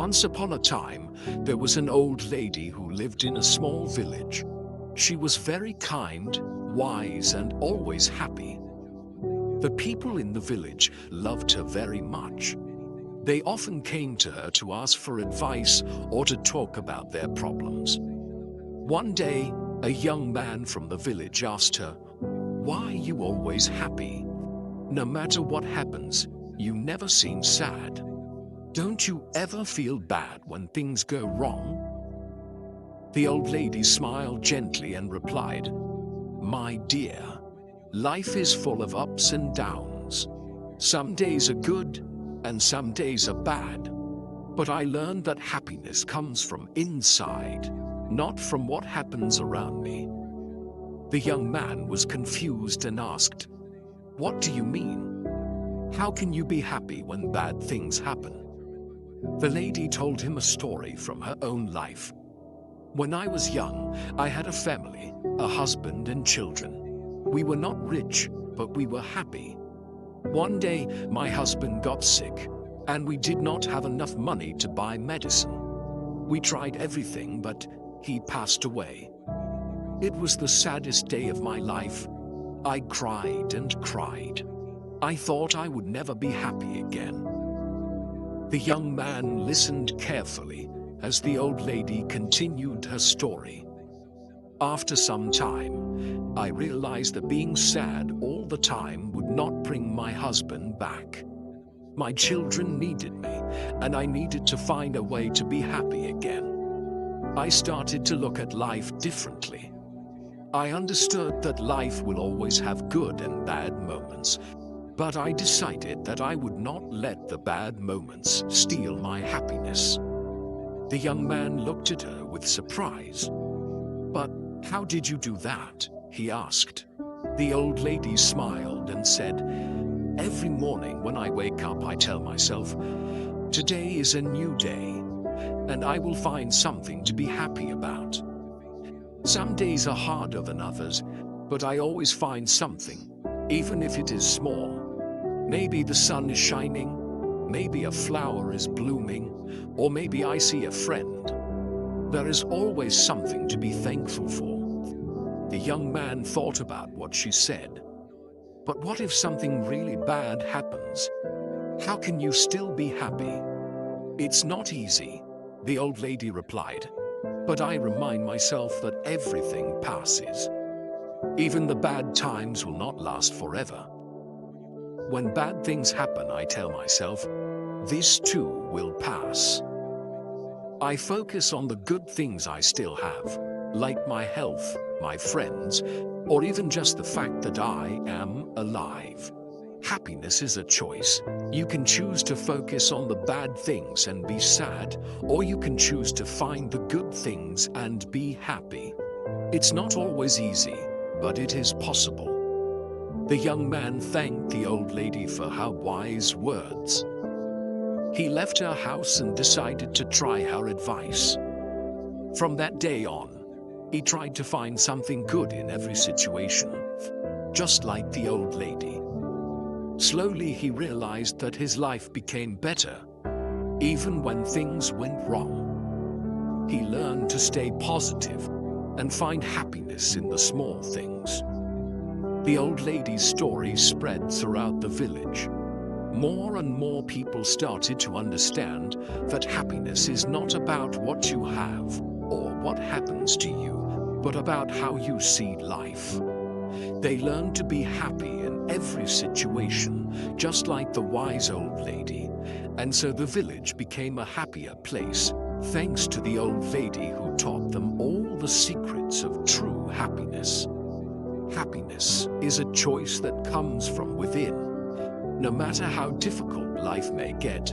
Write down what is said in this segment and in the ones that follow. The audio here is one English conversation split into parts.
Once upon a time, there was an old lady who lived in a small village. She was very kind, wise, and always happy. The people in the village loved her very much. They often came to her to ask for advice or to talk about their problems. One day, a young man from the village asked her, "Why are you always happy? No matter what happens, you never seem sad. Don't you ever feel bad when things go wrong?" The old lady smiled gently and replied, "My dear, life is full of ups and downs. Some days are good and some days are bad. But I learned that happiness comes from inside, not from what happens around me." The young man was confused and asked, "What do you mean? How can you be happy when bad things happen?" The lady told him a story from her own life. "When I was young, I had a family, a husband and children. We were not rich, but we were happy. One day, my husband got sick, and we did not have enough money to buy medicine. We tried everything, but he passed away. It was the saddest day of my life. I cried and cried. I thought I would never be happy again." The young man listened carefully as the old lady continued her story. "After some time, I realized that being sad all the time would not bring my husband back. My children needed me, and I needed to find a way to be happy again. I started to look at life differently. I understood that life will always have good and bad moments, but I decided that I would not let the bad moments steal my happiness." The young man looked at her with surprise. "But how did you do that?" he asked. The old lady smiled and said, "Every morning when I wake up, I tell myself, today is a new day, and I will find something to be happy about. Some days are harder than others, but I always find something, even if it is small. Maybe the sun is shining, maybe a flower is blooming, or maybe I see a friend. There is always something to be thankful for." The young man thought about what she said. "But what if something really bad happens? How can you still be happy?" "It's not easy," the old lady replied. "But I remind myself that everything passes. Even the bad times will not last forever. When bad things happen, I tell myself, this too will pass. I focus on the good things I still have, like my health, my friends, or even just the fact that I am alive. Happiness is a choice. You can choose to focus on the bad things and be sad, or you can choose to find the good things and be happy. It's not always easy, but it is possible." The young man thanked the old lady for her wise words. He left her house and decided to try her advice. From that day on, he tried to find something good in every situation, just like the old lady. Slowly he realized that his life became better, even when things went wrong. He learned to stay positive and find happiness in the small things. The old lady's story spread throughout the village. More and more people started to understand that happiness is not about what you have or what happens to you, but about how you see life. They learned to be happy in every situation, just like the wise old lady, and so the village became a happier place, thanks to the old lady who taught them all the secrets of true happiness. Happiness is a choice that comes from within. No matter how difficult life may get,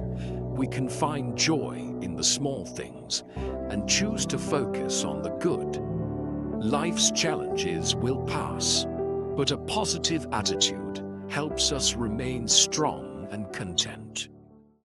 we can find joy in the small things and choose to focus on the good. Life's challenges will pass, but a positive attitude helps us remain strong and content.